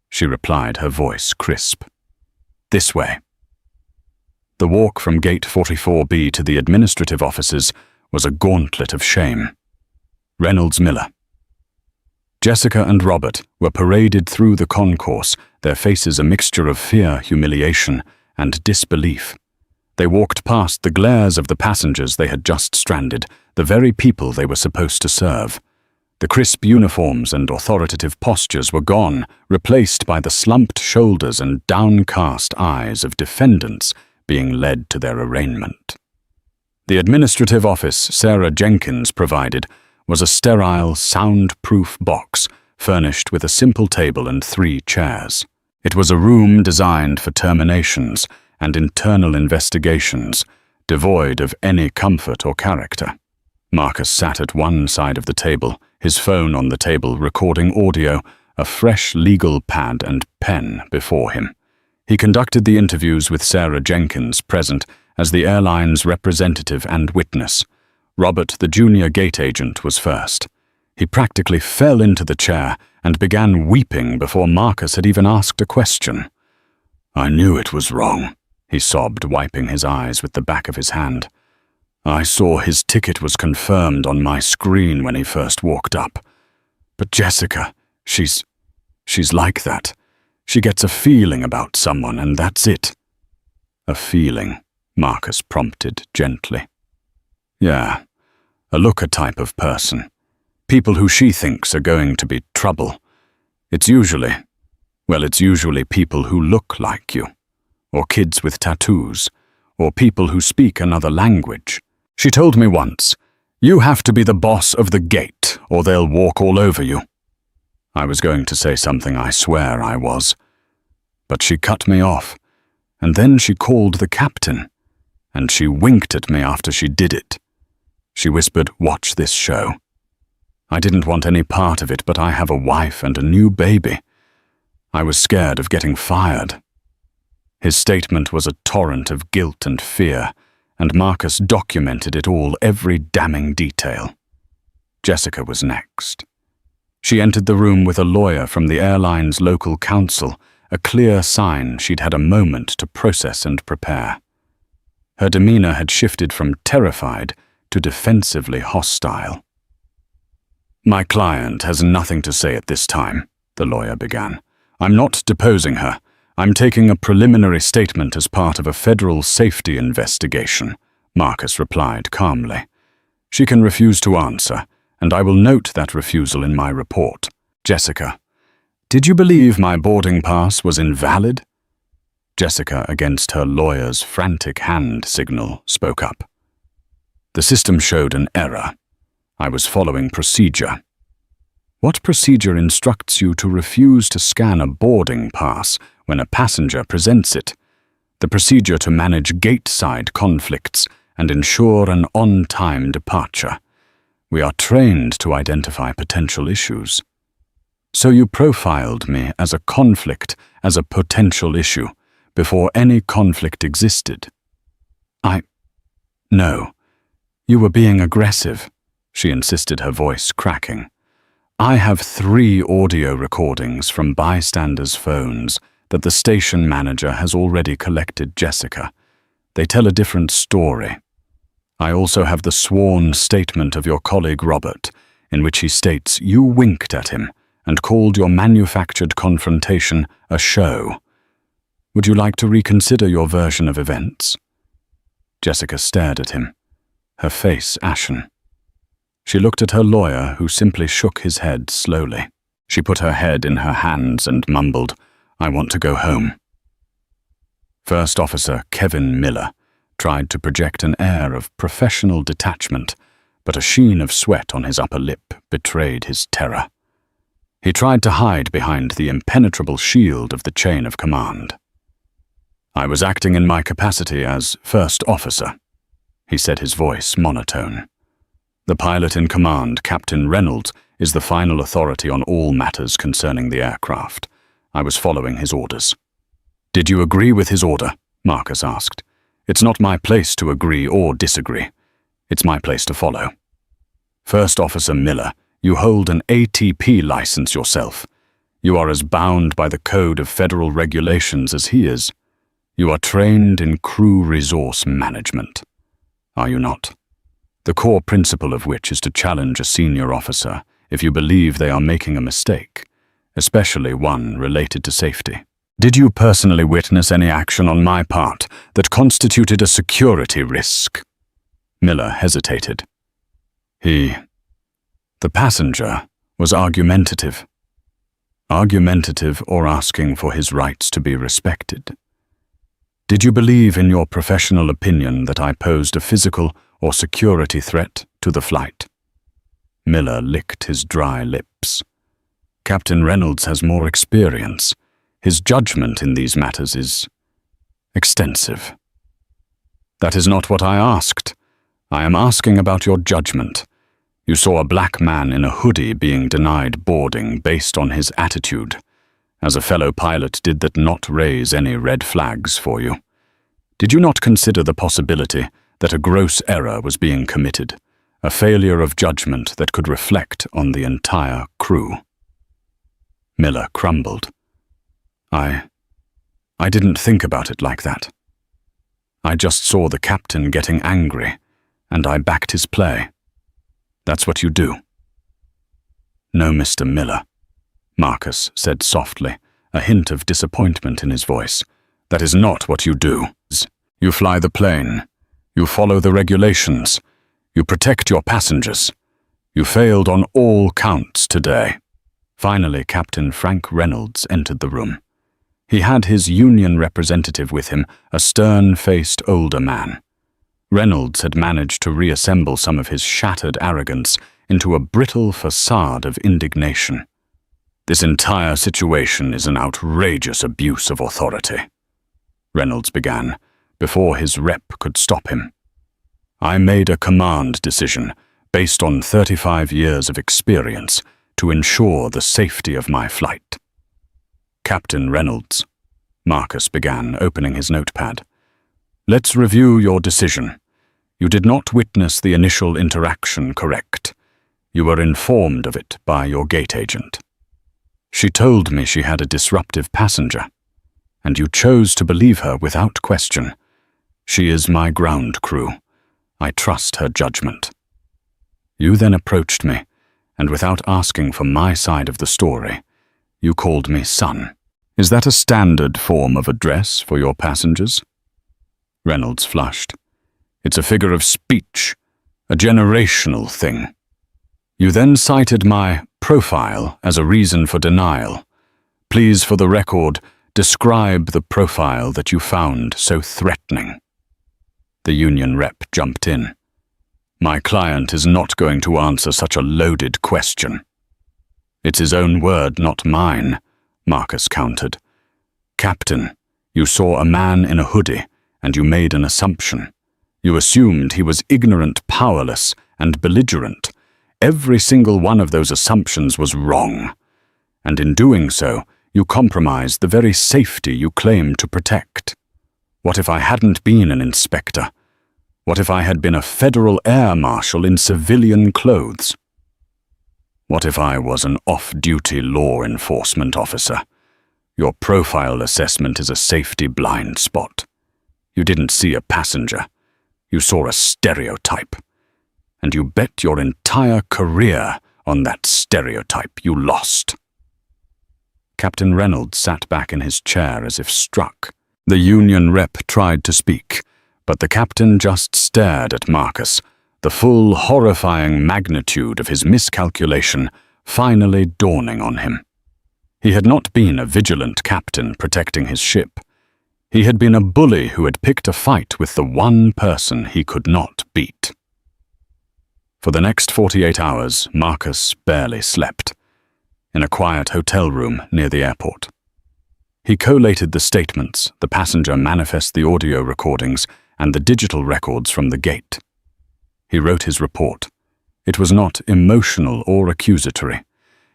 she replied, her voice crisp. "This way." The walk from Gate 44B to the administrative offices was a gauntlet of shame. Reynolds Miller. Jessica and Robert were paraded through the concourse, their faces a mixture of fear, humiliation, and disbelief. They walked past the glares of the passengers they had just stranded, the very people they were supposed to serve. The crisp uniforms and authoritative postures were gone, replaced by the slumped shoulders and downcast eyes of defendants being led to their arraignment. The administrative office Sarah Jenkins provided was a sterile, soundproof box furnished with a simple table and 3 chairs. It was a room designed for terminations and internal investigations, devoid of any comfort or character. Marcus sat at one side of the table, his phone on the table recording audio, a fresh legal pad and pen before him. He conducted the interviews with Sarah Jenkins present as the airline's representative and witness. Robert, the junior gate agent, was first. He practically fell into the chair and began weeping before Marcus had even asked a question. "I knew it was wrong," he sobbed, wiping his eyes with the back of his hand. "I saw his ticket was confirmed on my screen when he first walked up. But Jessica, she's like that. She gets a feeling about someone and that's it." "A feeling," Marcus prompted gently. "Yeah, a looker type of person. People who she thinks are going to be trouble. It's usually people who look like you, or kids with tattoos, or people who speak another language. She told me once, 'You have to be the boss of the gate, or they'll walk all over you.' I was going to say something I swear I was. But she cut me off, and then she called the captain, and she winked at me after she did it. She whispered, 'Watch this show.' I didn't want any part of it, but I have a wife and a new baby. I was scared of getting fired." His statement was a torrent of guilt and fear, and Marcus documented it all, every damning detail. Jessica was next. She entered the room with a lawyer from the airline's local counsel, a clear sign she'd had a moment to process and prepare. Her demeanor had shifted from terrified to defensively hostile. "My client has nothing to say at this time," the lawyer began. "I'm not deposing her. I'm taking a preliminary statement as part of a federal safety investigation," Marcus replied calmly. "She can refuse to answer, and I will note that refusal in my report. Jessica, did you believe my boarding pass was invalid?" Jessica, against her lawyer's frantic hand signal, spoke up. "The system showed an error. I was following procedure." "What procedure instructs you to refuse to scan a boarding pass when a passenger presents it?" "The procedure to manage gate-side conflicts and ensure an on-time departure. We are trained to identify potential issues." "So you profiled me as a conflict, as a potential issue, before any conflict existed?" "No. You were being aggressive," she insisted, her voice cracking. "I have 3 audio recordings from bystanders' phones that the station manager has already collected, Jessica. They tell a different story. I also have the sworn statement of your colleague Robert, in which he states you winked at him and called your manufactured confrontation a show. Would you like to reconsider your version of events?" Jessica stared at him, her face ashen. She looked at her lawyer, who simply shook his head slowly. She put her head in her hands and mumbled, "I want to go home." First Officer Kevin Miller tried to project an air of professional detachment, but a sheen of sweat on his upper lip betrayed his terror. He tried to hide behind the impenetrable shield of the chain of command. "I was acting in my capacity as first officer," he said, his voice monotone. "The pilot in command, Captain Reynolds, is the final authority on all matters concerning the aircraft. I was following his orders." "Did you agree with his order?" Marcus asked. "It's not my place to agree or disagree. It's my place to follow." "First Officer Miller, you hold an ATP license yourself. You are as bound by the code of federal regulations as he is. You are trained in crew resource management, are you not? The core principle of which is to challenge a senior officer if you believe they are making a mistake, especially one related to safety. Did you personally witness any action on my part that constituted a security risk?" Miller hesitated. The passenger was argumentative. Argumentative or asking for his rights to be respected. "Did you believe in your professional opinion that I posed a physical or security threat to the flight?" Miller licked his dry lips. "Captain Reynolds has more experience. His judgment in these matters is extensive." "That is not what I asked. I am asking about your judgment. You saw a black man in a hoodie being denied boarding based on his attitude. As a fellow pilot, did that not raise any red flags for you? Did you not consider the possibility that a gross error was being committed, a failure of judgment that could reflect on the entire crew?" Miller crumbled. I didn't think about it like that. I just saw the captain getting angry, and I backed his play. That's what you do." "No, Mr. Miller," Marcus said softly, a hint of disappointment in his voice. "That is not what you do. You fly the plane. You follow the regulations. You protect your passengers. You failed on all counts today." Finally, Captain Frank Reynolds entered the room. He had his union representative with him, a stern-faced older man. Reynolds had managed to reassemble some of his shattered arrogance into a brittle facade of indignation. "This entire situation is an outrageous abuse of authority," Reynolds began, before his rep could stop him. "I made a command decision based on 35 years of experience to ensure the safety of my flight." "Captain Reynolds," Marcus began, opening his notepad. "Let's review your decision. You did not witness the initial interaction, correct? You were informed of it by your gate agent. She told me she had a disruptive passenger, and you chose to believe her without question. She is my ground crew. I trust her judgment. You then approached me, and without asking for my side of the story, you called me son. Is that a standard form of address for your passengers?" Reynolds flushed. "It's a figure of speech, a generational thing." You then cited my profile as a reason for denial. Please, for the record, describe the profile that you found so threatening. The union rep jumped in. "My client is not going to answer such a loaded question." "It's his own word, not mine," Marcus countered. "Captain, you saw a man in a hoodie, and you made an assumption. You assumed he was ignorant, powerless, and belligerent. Every single one of those assumptions was wrong. And in doing so, you compromised the very safety you claim to protect. What if I hadn't been an inspector? What if I had been a federal air marshal in civilian clothes? What if I was an off-duty law enforcement officer? Your profile assessment is a safety blind spot. You didn't see a passenger. You saw a stereotype. And you bet your entire career on that stereotype. You lost." Captain Reynolds sat back in his chair as if struck. The union rep tried to speak, but the captain just stared at Marcus, the full horrifying magnitude of his miscalculation finally dawning on him. He had not been a vigilant captain protecting his ship. He had been a bully who had picked a fight with the one person he could not beat. For the next 48 hours, Marcus barely slept, in a quiet hotel room near the airport. He collated the statements, the passenger manifest, the audio recordings, and the digital records from the gate. He wrote his report. It was not emotional or accusatory.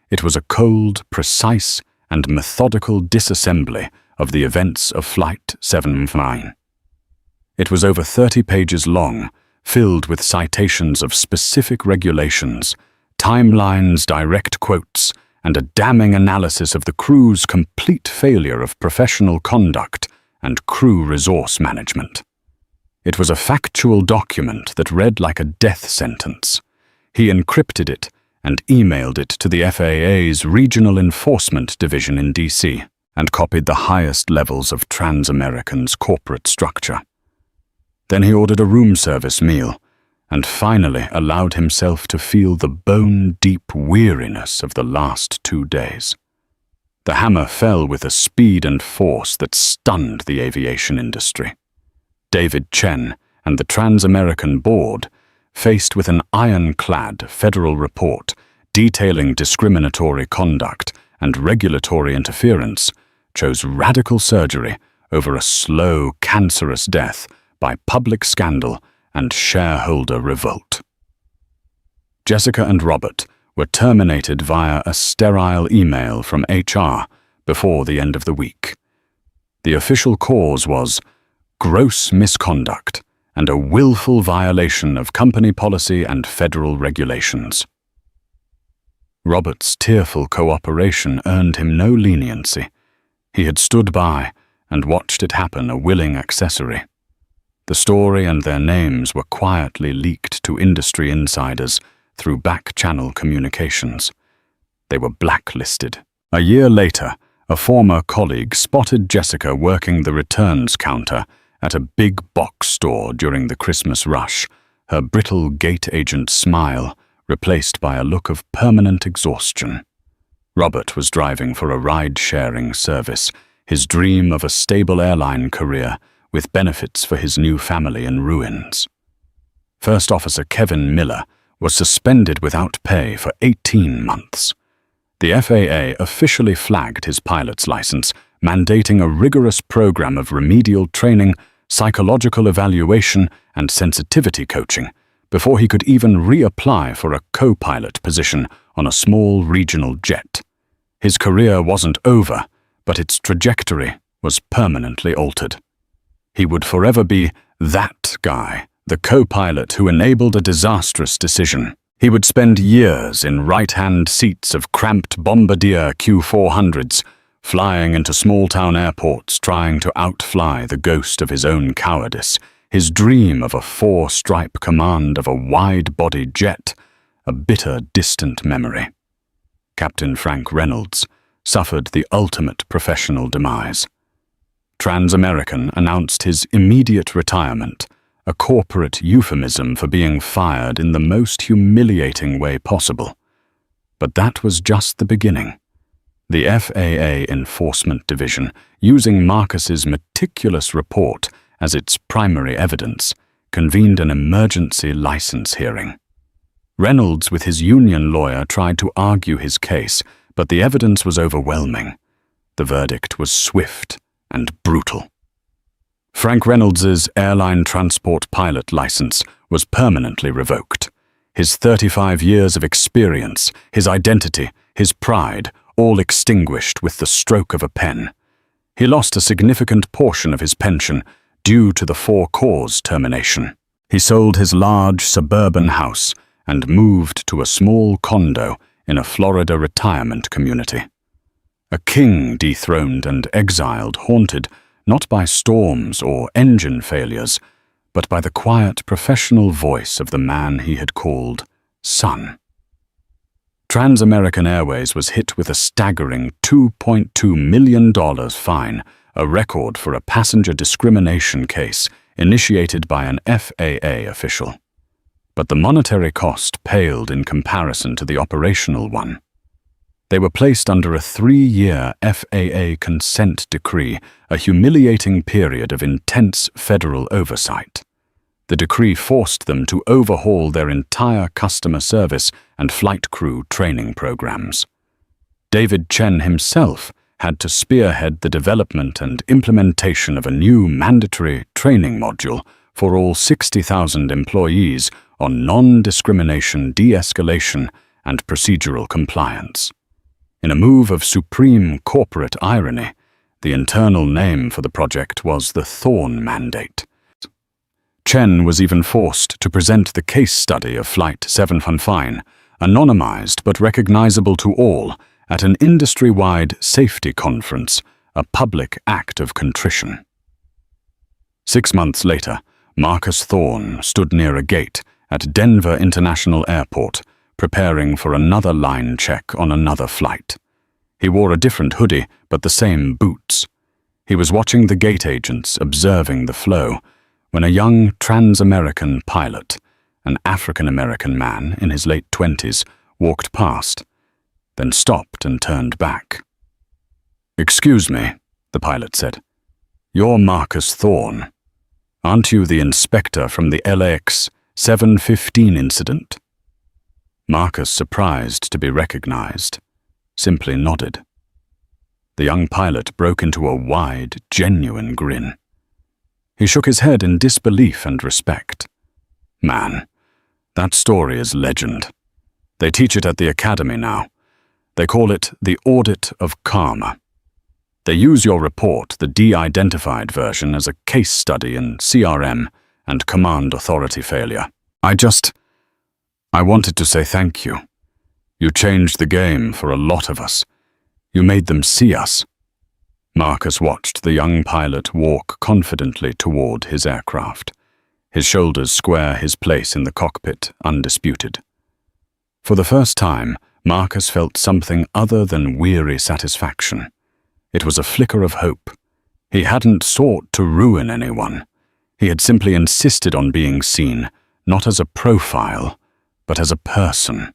It was a cold, precise, and methodical disassembly of the events of Flight 79. It was over 30 pages long, filled with citations of specific regulations, timelines, direct quotes, and a damning analysis of the crew's complete failure of professional conduct and crew resource management. It was a factual document that read like a death sentence. He encrypted it and emailed it to the FAA's Regional Enforcement Division in D.C. and copied the highest levels of Transamerican's corporate structure. Then he ordered a room service meal and finally allowed himself to feel the bone-deep weariness of the last 2 days. The hammer fell with a speed and force that stunned the aviation industry. David Chen and the Transamerican board, faced with an ironclad federal report detailing discriminatory conduct and regulatory interference, chose radical surgery over a slow, cancerous death by public scandal and shareholder revolt. Jessica and Robert were terminated via a sterile email from HR before the end of the week. The official cause was gross misconduct and a willful violation of company policy and federal regulations. Robert's tearful cooperation earned him no leniency. He had stood by and watched it happen, a willing accessory. The story and their names were quietly leaked to industry insiders through back-channel communications. They were blacklisted. A year later, a former colleague spotted Jessica working the returns counter at a big box store during the Christmas rush, her brittle gate agent smile replaced by a look of permanent exhaustion. Robert was driving for a ride-sharing service, his dream of a stable airline career with benefits for his new family in ruins. First Officer Kevin Miller was suspended without pay for 18 months. The FAA officially flagged his pilot's license, mandating a rigorous program of remedial training, psychological evaluation, and sensitivity coaching before he could even reapply for a co-pilot position on a small regional jet. His career wasn't over, but its trajectory was permanently altered. He would forever be that guy, the co-pilot who enabled a disastrous decision. He would spend years in right-hand seats of cramped Bombardier Q400s, flying into small-town airports trying to outfly the ghost of his own cowardice, his dream of a 4-stripe command of a wide-body jet, a bitter, distant memory. Captain Frank Reynolds suffered the ultimate professional demise. Transamerican announced his immediate retirement, a corporate euphemism for being fired in the most humiliating way possible. But that was just the beginning. The FAA Enforcement Division, using Marcus's meticulous report as its primary evidence, convened an emergency license hearing. Reynolds, with his union lawyer, tried to argue his case, but the evidence was overwhelming. The verdict was swift and brutal. Frank Reynolds's airline transport pilot license was permanently revoked. His 35 years of experience, his identity, his pride, all extinguished with the stroke of a pen. He lost a significant portion of his pension due to the for-cause termination. He sold his large suburban house and moved to a small condo in a Florida retirement community. A king dethroned and exiled, haunted not by storms or engine failures, but by the quiet professional voice of the man he had called son. Transamerican Airways was hit with a staggering $2.2 million fine, a record for a passenger discrimination case initiated by an FAA official. But the monetary cost paled in comparison to the operational one. They were placed under a 3-year FAA consent decree, a humiliating period of intense federal oversight. The decree forced them to overhaul their entire customer service and flight crew training programs. David Chen himself had to spearhead the development and implementation of a new mandatory training module for all 60,000 employees on non-discrimination de-escalation and procedural compliance. In a move of supreme corporate irony, the internal name for the project was the Thorn Mandate. Chen was even forced to present the case study of Flight 715, anonymized but recognizable to all, at an industry-wide safety conference, a public act of contrition. 6 months later, Marcus Thorn stood near a gate at Denver International Airport, preparing for another line check on another flight. He wore a different hoodie, but the same boots. He was watching the gate agents observing the flow, when a young trans-American pilot, an African-American man in his late 20s, walked past, then stopped and turned back. "Excuse me," the pilot said. "You're Marcus Thorn. Aren't you the inspector from the LAX 715 incident?" Marcus, surprised to be recognized, simply nodded. The young pilot broke into a wide, genuine grin. He shook his head in disbelief and respect. "Man, that story is legend. They teach it at the academy now. They call it the Audit of Karma. They use your report, the de-identified version, as a case study in CRM and command authority failure. I wanted to say thank you. You changed the game for a lot of us. You made them see us." Marcus watched the young pilot walk confidently toward his aircraft, his shoulders square, his place in the cockpit undisputed. For the first time, Marcus felt something other than weary satisfaction. It was a flicker of hope. He hadn't sought to ruin anyone. He had simply insisted on being seen, not as a profile, but as a person.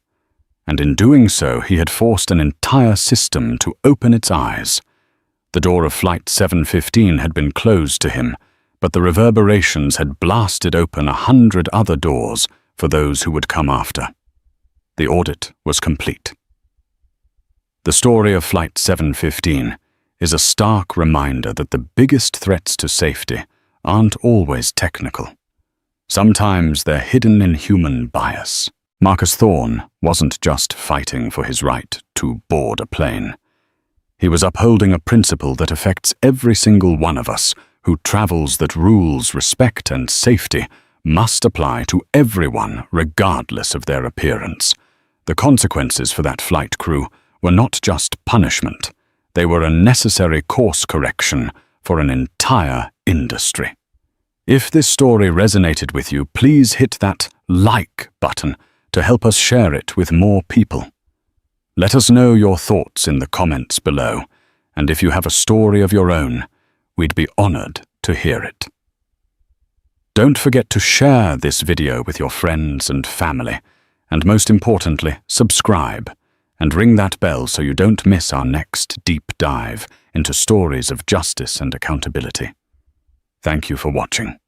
And in doing so, he had forced an entire system to open its eyes. The door of Flight 715 had been closed to him, but the reverberations had blasted open 100 other doors for those who would come after. The audit was complete. The story of Flight 715 is a stark reminder that the biggest threats to safety aren't always technical. Sometimes they're hidden in human bias. Marcus Thorn wasn't just fighting for his right to board a plane. He was upholding a principle that affects every single one of us who travels, that rules, respect, and safety must apply to everyone regardless of their appearance. The consequences for that flight crew were not just punishment. They were a necessary course correction for an entire industry. If this story resonated with you, please hit that like button to help us share it with more people. Let us know your thoughts in the comments below, and if you have a story of your own, we'd be honored to hear it. Don't forget to share this video with your friends and family, and most importantly, subscribe and ring that bell so you don't miss our next deep dive into stories of justice and accountability. Thank you for watching.